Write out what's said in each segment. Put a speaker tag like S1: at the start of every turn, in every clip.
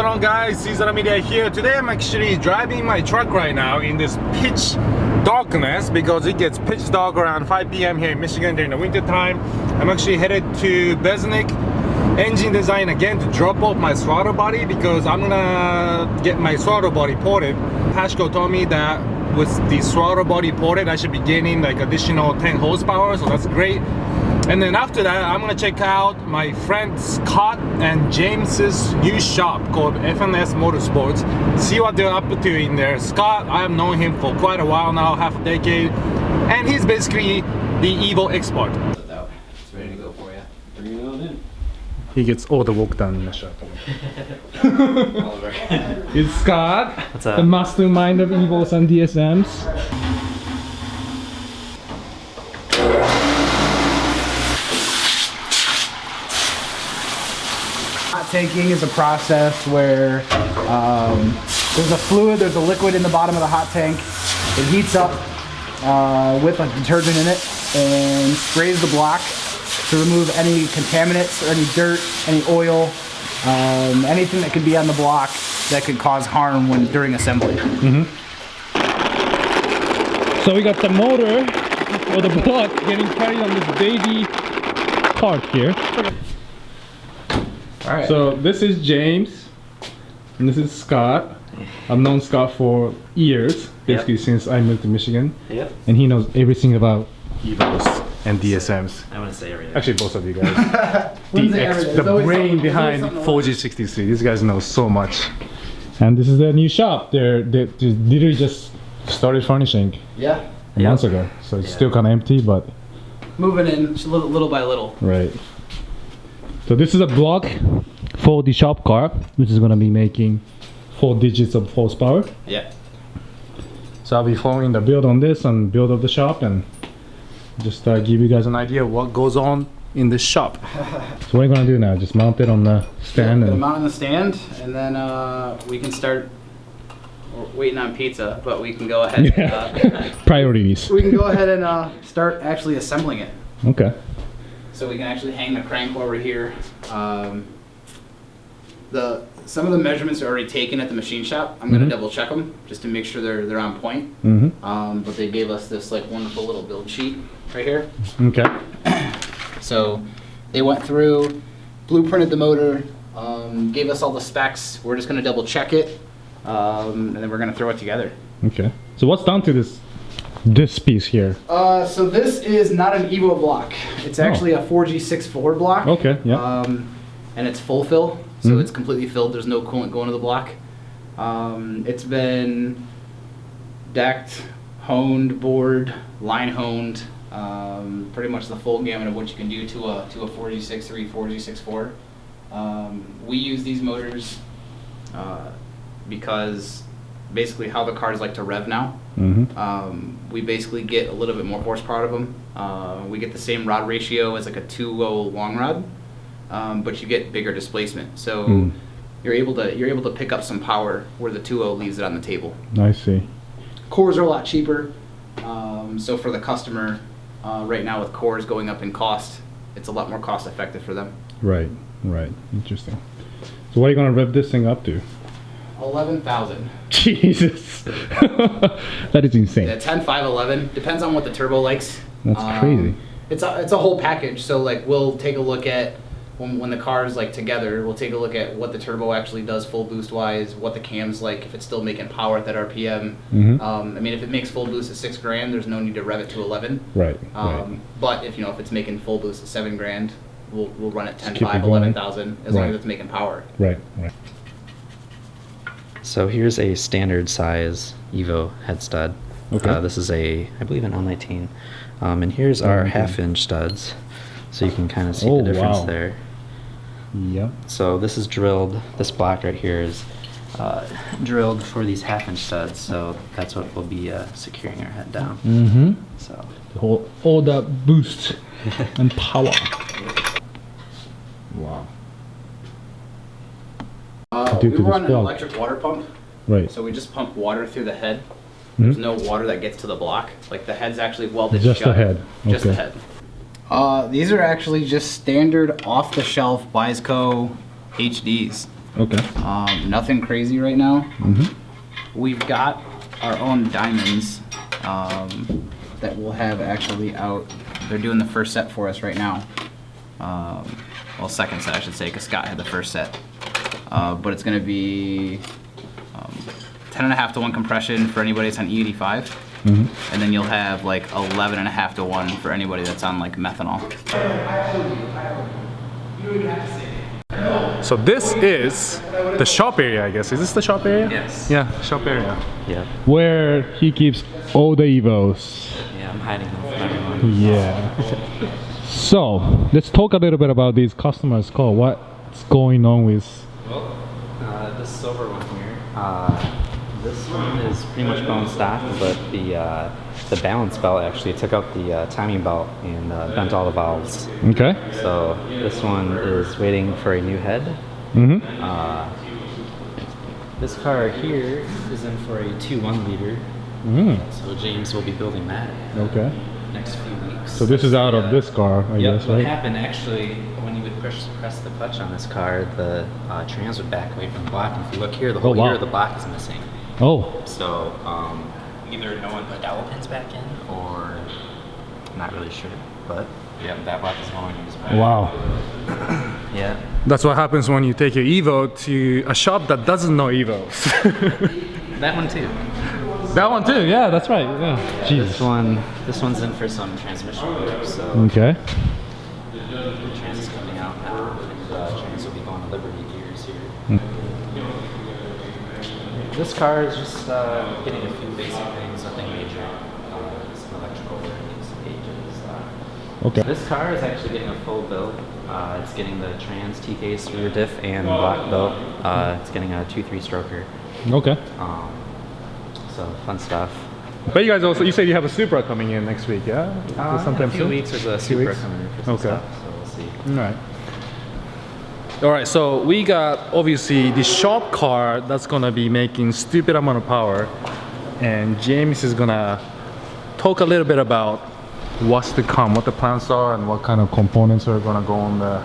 S1: going on, guys? CZeroMedia here. Today I'm actually driving my truck right now in this pitch darkness because it gets pitch dark around 5 p.m. here in Michigan during the winter time. I'm actually headed to Besnick Engine Design again to drop off my throttle body because I'm gonna get my throttle body ported. Pashko told me that with the throttle body ported I should be gaining like additional 10 horsepower, so that's great. And then after that, I'm gonna check out my friend Scott and James's new shop called F&S Motorsports. See what they're up to in there. Scott, I have known him for quite a while now, half a decade, and he's basically the EVO expert.
S2: It's ready to go for you. Bring it on in.
S1: He gets all the work done in the shop.
S2: Oliver.
S1: It's Scott,
S2: What's up?
S1: the mastermind of EVOs and DSMs.
S3: Hot tanking is a process where there's a fluid, there's a liquid in the bottom of the hot tank. It heats up with a detergent in it and sprays the block to remove any contaminants or any dirt, any oil, anything that could be on the block that could cause harm during assembly.
S1: So we got the motor or the block getting carried on this baby cart here.
S3: Alright.
S1: So this is James and this is Scott. I've known Scott for years, basically since I moved to Michigan.
S2: Yep.
S1: And he knows everything about EVOs and DSMs.
S2: I'm gonna say everything.
S1: Actually, both of you guys. The brain behind 4G63. These guys know so much. And this is their new shop. They literally just started furnishing months ago. So it's still kind of empty, but
S3: Moving in little by little.
S1: right. So this is a block for the shop car, which is going to be making 4 digits of horsepower.
S2: Yeah.
S1: So I'll be following the build on this and build of the shop and just give you guys an idea of what goes on in this shop. So what are you going to do now? Just mount it on the stand?
S3: Put
S1: And
S3: them out on the stand, and then we can start. We're waiting on pizza, but we can go ahead.
S1: priorities.
S3: We can go ahead and start actually assembling it.
S1: Okay.
S3: So we can actually hang the crank over here. Some of the measurements are already taken at the machine shop. I'm gonna double check them just to make sure they're on point. But they gave us this like wonderful little build sheet right here.
S1: Okay.
S3: So they went through, blueprinted the motor, gave us all the specs. We're just gonna double check it, and then we're gonna throw it together.
S1: Okay. So what's down to this piece here?
S3: So this is not an EVO block. It's actually a 4G64 block.
S1: Okay. Yeah.
S3: And it's full fill, so it's completely filled. There's no coolant going to the block. It's been decked, honed, bored, line honed, pretty much the full gamut of what you can do to a 4G63, 4G64. We use these motors because basically how the cars like to rev now. We basically get a little bit more horsepower out of them. We get the same rod ratio as like a 2.0 long rod, but you get bigger displacement. So you're able to pick up some power where the 2.0 leaves it on the table.
S1: I see.
S3: Cores are a lot cheaper. So for the customer, right now with cores going up in cost, it's a lot more cost effective for them.
S1: Right. Right. Interesting. So what are you gonna rev this thing up to?
S3: 11,000.
S1: Jesus. That is insane.
S3: Yeah, 10, 5, 11. Depends on what the turbo likes.
S1: That's crazy.
S3: It's a whole package. So like we'll take a look at when the car is like together. We'll take a look at what the turbo actually does full boost wise. What the cam's like, if it's still making power at that RPM. I mean, if it makes full boost at $6,000, there's no need to rev it to 11.
S1: Right.
S3: But if if it's making full boost at $7,000, we'll run it 10,
S1: keep
S3: 5,
S1: it going.
S3: 11,000 as long as it's making power.
S1: Right. Right.
S2: So here's a standard size EVO head stud.
S1: Okay.
S2: This is I believe an L19. And here's our half-inch studs. So you can kind of see the difference there.
S1: Yep.
S2: So this is drilled, this block right here is drilled for these half-inch studs. So that's what will be securing our head down. So
S1: all that boost and power. Wow.
S3: We run an electric water pump.
S1: Right.
S3: So we just pump water through the head. There's no water that gets to the block. Like the head's actually welded
S1: Just
S3: shut.
S1: the head.
S3: Just the
S1: Okay.
S3: head. These are actually just standard off-the-shelf Weisco HDs. Okay.
S4: Nothing crazy right now. We've got our own diamonds that we'll have actually out. They're doing the first set for us right now. Well, second set I should say, because Scott had the first set. But it's going to be 10.5 to 1 compression for anybody that's on E85. And then you'll have like 11.5 to 1 for anybody that's on like methanol.
S1: So this is the shop area, I guess. Is this the shop area?
S2: Yes.
S1: Yeah, shop area.
S2: Yeah.
S3: Where he keeps all the EVOs.
S2: Yeah, I'm hiding them from everyone.
S3: Yeah. So let's talk a little bit about these customers' call. What's going on with?
S2: Well, this silver one here. This one is pretty much bone stock, but the balance belt actually took out the timing belt and bent all the valves.
S3: Okay.
S2: So this one is waiting for a new head. This car here is in for a 2.1 liter. So James will be building that
S3: Okay.
S2: next few weeks.
S3: So this is out of this car, I guess,
S2: What
S3: right?
S2: happened actually when you would press the clutch on this car, the trans would back away from the block. And if you look here, the whole
S3: wow.
S2: ear of the block is missing.
S3: Oh.
S2: So either no one put dowel pins back in, or I'm not really sure. But yeah, that block is going used back.
S3: Wow.
S2: Yeah.
S1: That's what happens when you take your Evo to a shop that doesn't know Evos.
S2: That one too.
S1: That one too, yeah, that's right. Yeah.
S2: This one's in for some transmission work, so
S3: Okay.
S2: the trans is coming out now, and trans will be going to Liberty gears here. This car is just getting a few basic things, nothing major. Some electrical work, some gauges.
S3: Okay.
S2: This car is actually getting a full build. It's getting the trans T-case rear diff and block built. It's getting a 2.3 stroker.
S3: Okay.
S2: So fun stuff.
S1: But you guys also, you said you have a Supra coming in next week, yeah?
S2: In a few weeks there's a Supra
S1: weeks?
S2: coming in for some
S1: Okay.
S2: stuff, so we'll see.
S1: Alright. Alright, so we got obviously the shop car that's gonna be making stupid amount of power, and James is gonna talk a little bit about what's to come, what the plans are, and what kind of components are gonna go on the.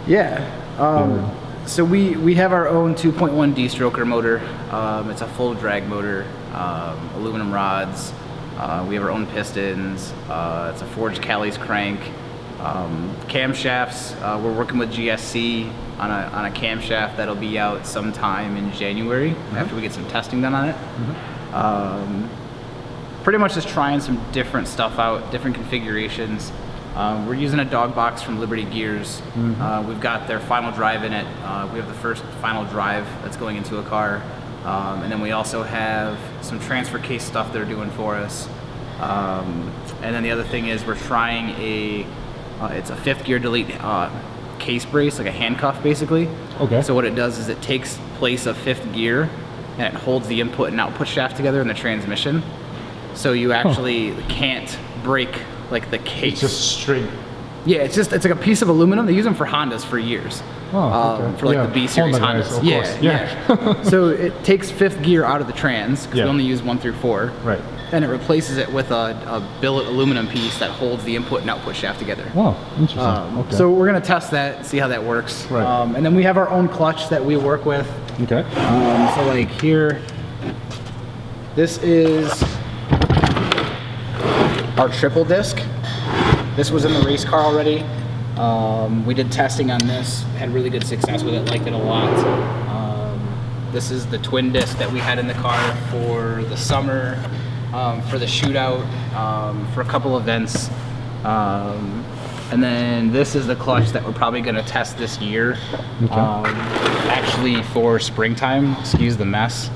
S4: Yeah. So we have our own 2.1 D-stroker motor. It's a full drag motor, aluminum rods. We have our own pistons. It's a forged Cali's crank. Camshafts, we're working with GSC on a camshaft that'll be out sometime in January after we get some testing done on it. Pretty much just trying some different stuff out, different configurations. We're using a dog box from Liberty Gears. We've got their final drive in it. We have the first final drive that's going into a car. And then we also have some transfer case stuff they're doing for us. And then the other thing is we're trying it's a 5th gear delete case brace, like a handcuff basically.
S3: Okay.
S4: So what it does is it takes place of 5th gear and it holds the input and output shaft together in the transmission. So you actually can't break like the case.
S1: It's just straight.
S4: Yeah, it's like a piece of aluminum. They use them for Hondas for years.
S3: Oh, okay.
S4: For like
S3: Yeah,
S4: the B series
S3: Honda guys,
S4: Hondas.
S3: of
S4: Yeah,
S3: course.
S4: yeah. So it takes 5th gear out of the trans because
S3: Yeah.
S4: we only use 1 through 4.
S3: Right.
S4: And it replaces it with a billet aluminum piece that holds the input and output shaft together.
S3: Wow. Interesting. Okay.
S4: So we're gonna test that, see how that works.
S3: Right.
S4: And then we have our own clutch that we work with.
S3: Okay.
S4: So like here, this is our triple disc. This was in the race car already. We did testing on this, had really good success with it, liked it a lot. This is the twin disc that we had in the car for the summer, for the shootout, for a couple events. And then this is the clutch that we're probably gonna test this year. Actually for springtime, excuse the mess.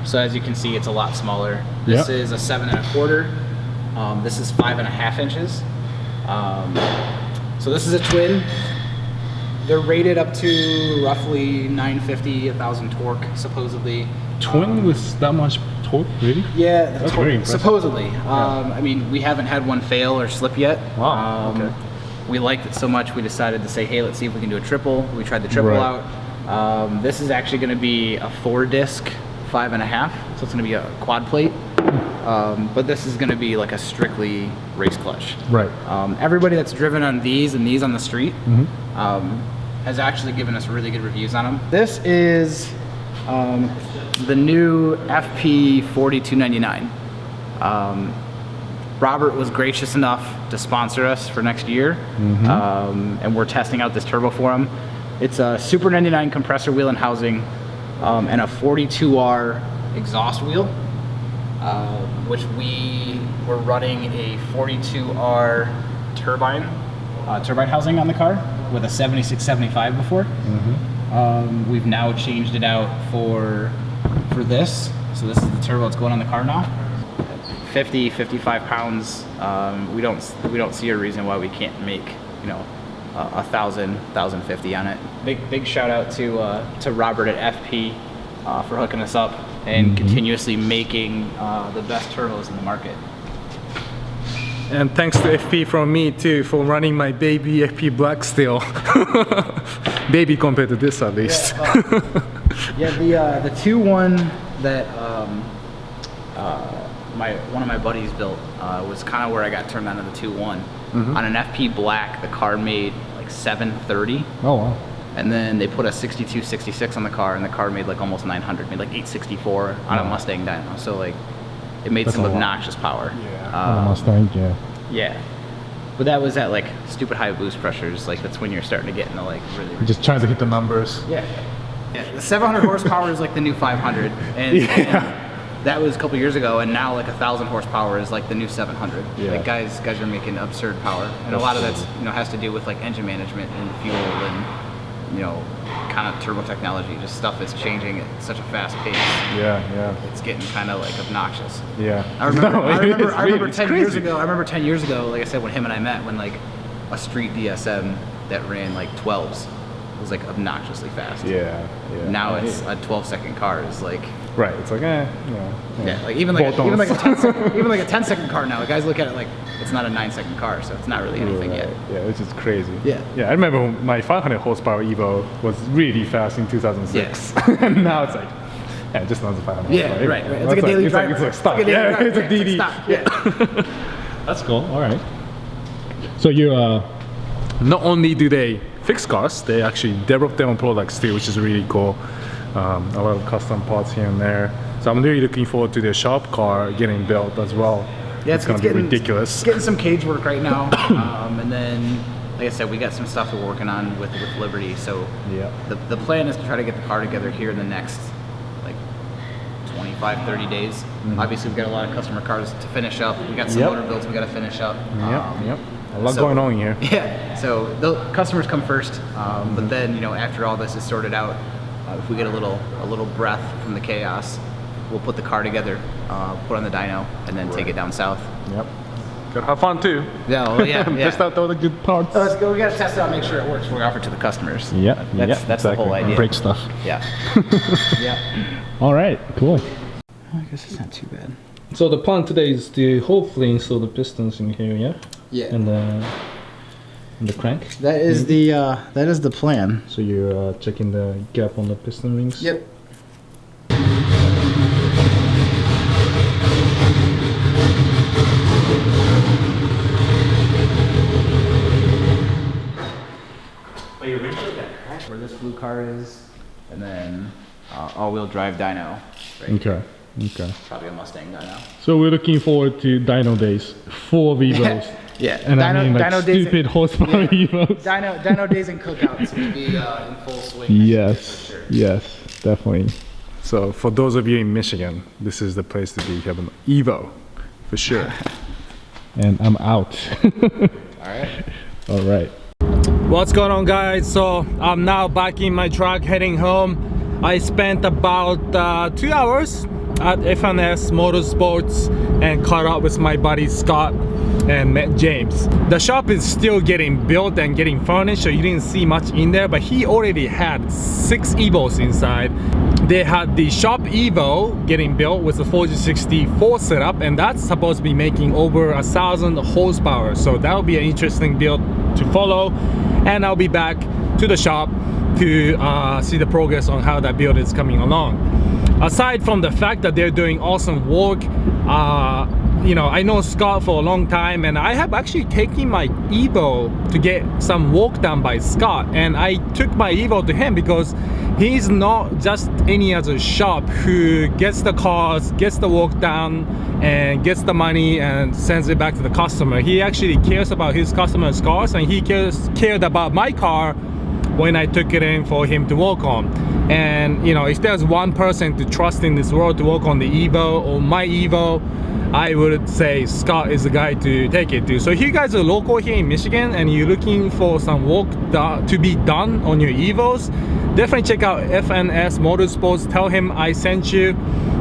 S4: So as you can see, it's a lot smaller. This is a 7 1/4. This is 5.5 inches. So this is a twin. They're rated up to roughly 950, 1,000 torque, supposedly.
S3: Twin with that much torque, really?
S4: Yeah,
S3: That's very impressive.
S4: supposedly. I mean, we haven't had one fail or slip yet.
S3: Wow, okay.
S4: We liked it so much, we decided to say, hey, let's see if we can do a triple. We tried the triple
S3: Right.
S4: out. This is actually going to be a 4-disc, 5.5, so it's going to be a quad plate. But this is going to be like a strictly race clutch.
S3: Right.
S4: Everybody that's driven on these and these on the street has actually given us really good reviews on them. This is the new FP 4299. Robert was gracious enough to sponsor us for next year, and we're testing out this turbo for him. It's a Super 99 compressor wheel and housing, and a 42R exhaust wheel, which we were running a 42R turbine housing on the car with a 7675 before. We've now changed it out for this. So this is the turbo that's going on the car now. 55 pounds. We don't see a reason why we can't make, you know, 1,050 on it. Big shout out to Robert at FP for hooking us up and continuously making the best turbos in the market.
S1: And thanks to FP from me too for running my baby FP Black still. Baby compared to this at least.
S4: Yeah, the 2.1 that one of my buddies built was kind of where I got turned on to the 2.1. On an FP Black, the car made like 730.
S1: Oh wow.
S4: And then they put a 6266 on the car, and the car made like almost 900, made like 864 on a Mustang dyno. So like, it made some obnoxious power.
S1: Yeah. Mustang, yeah.
S4: Yeah. But that was at like stupid high boost pressures. Like that's when you're starting to get into like really
S1: Just trying to hit the numbers.
S4: Yeah. The 700 horsepower is like the new 500, and that was a couple years ago, and now like 1,000 horsepower is like the new 700.
S1: Yeah.
S4: Like guys are making absurd power, and a lot of that's, you know, has to do with like engine management and fuel and, you know, kind of turbo technology. Just stuff is changing at such a fast pace.
S1: Yeah.
S4: It's getting kind of like obnoxious.
S1: Yeah.
S4: I remember 10 years ago. I remember 10 years ago, like I said, when him and I met, when like a street DSM that ran like 12s was like obnoxiously fast.
S1: Yeah.
S4: Now it's a 12-second car is like.
S1: Right. It's like Yeah,
S4: like even like a 10-second car now. Guys look at it like it's not a 9-second car, so it's not really anything yet.
S1: Yeah, which is crazy.
S4: Yeah.
S1: I remember my 500 horsepower EVO was really fast in 2006, and now it's like, just another 500.
S4: Yeah,
S1: horsepower.
S4: right. It's like a daily driver.
S1: It's like stop. Yeah, it's a DD.
S4: Yeah.
S1: That's cool. All right. So you not only do they fix cars, they actually develop their own products too, which is really cool. A lot of custom parts here and there. So I'm really looking forward to the shop car getting built as well.
S4: Yeah,
S1: it's gonna be ridiculous.
S4: Getting some cage work right now, and then, like I said, we got some stuff we're working on with Liberty. So the plan is to try to get the car together here in the next like 25-30 days. Obviously, we've got a lot of customer cars to finish up. We got some motor builds we got to finish up.
S1: A lot going on here.
S4: Yeah. So the customers come first, but then, you know, after all this is sorted out, if we get a little breath from the chaos, we'll put the car together, put on the dyno, and then take it down south.
S1: Yep. Gotta have fun too.
S4: Yeah.
S1: Test out all the good parts.
S4: So let's go. We gotta test it out, make sure it works before we offer it to the customers. That's
S1: exactly.
S4: the whole idea.
S1: Break stuff.
S4: Yeah.
S1: All right. Cool.
S4: I guess it's not too bad.
S1: So the plan today is to hopefully install the pistons in here,
S4: Yeah.
S1: And the crank.
S4: That is the plan.
S1: So you're checking the gap on the piston rings.
S4: Yep. Where this blue car is, and then all-wheel drive dyno. Right here.
S1: Okay.
S4: Probably a Mustang dyno.
S1: So we're looking forward to dyno days, 4 EVOs.
S4: Yeah.
S1: And I mean like stupid horsepower EVOs.
S4: Dyno days and cookouts will be in full swing.
S1: Yes, yes, definitely. So for those of you in Michigan, this is the place to be. You have an EVO, for sure. And I'm out. All right. What's going on, guys? So I'm now back in my truck heading home. I spent about 2 hours at F&S Motorsports and caught up with my buddy Scott and met James. The shop is still getting built and getting furnished, so you didn't see much in there, but he already had 6 EVOs inside. They had the shop EVO getting built with the 4064 setup, and that's supposed to be making over 1,000 horsepower. So that'll be an interesting build to follow, and I'll be back to the shop to see the progress on how that build is coming along. Aside from the fact that they're doing awesome work, you know, I know Scott for a long time, and I have actually taken my EVO to get some work done by Scott, and I took my EVO to him because he's not just any other shop who gets the cars, gets the work done, and gets the money and sends it back to the customer. He actually cares about his customers' cars, and he cared about my car when I took it in for him to work on. And you know, if there's one person to trust in this world to work on the EVO or my EVO, I would say Scott is the guy to take it to. So if you guys are local here in Michigan and you're looking for some work to be done on your EVOs, definitely check out F&S Motorsports. Tell him I sent you,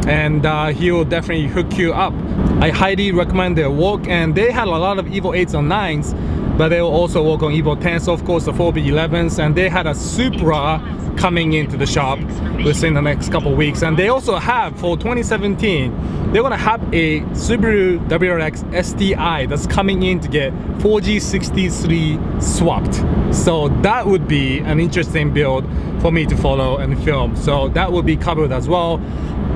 S1: and he will definitely hook you up. I highly recommend their work, and they had a lot of EVO 8s and 9s, but they will also work on EVO 10s, of course, the 4B11s, and they had a Supra coming into the shop within the next couple of weeks. And they also have, for 2017, they're gonna have a Subaru WRX STI that's coming in to get 4G63 swapped. So that would be an interesting build for me to follow and film. So that will be covered as well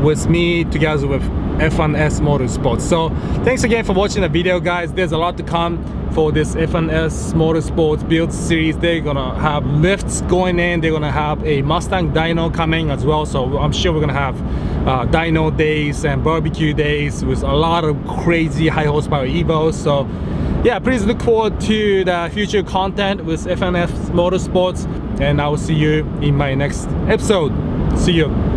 S1: with me together with F&S Motorsports. So thanks again for watching the video, guys. There's a lot to come for this F&S Motorsports build series. They're gonna have lifts going in, they're gonna have a Mustang dyno coming as well, so I'm sure we're gonna have dyno days and barbecue days with a lot of crazy high horsepower EVOs. So yeah, please look forward to the future content with F&S Motorsports, and I will see you in my next episode. See you.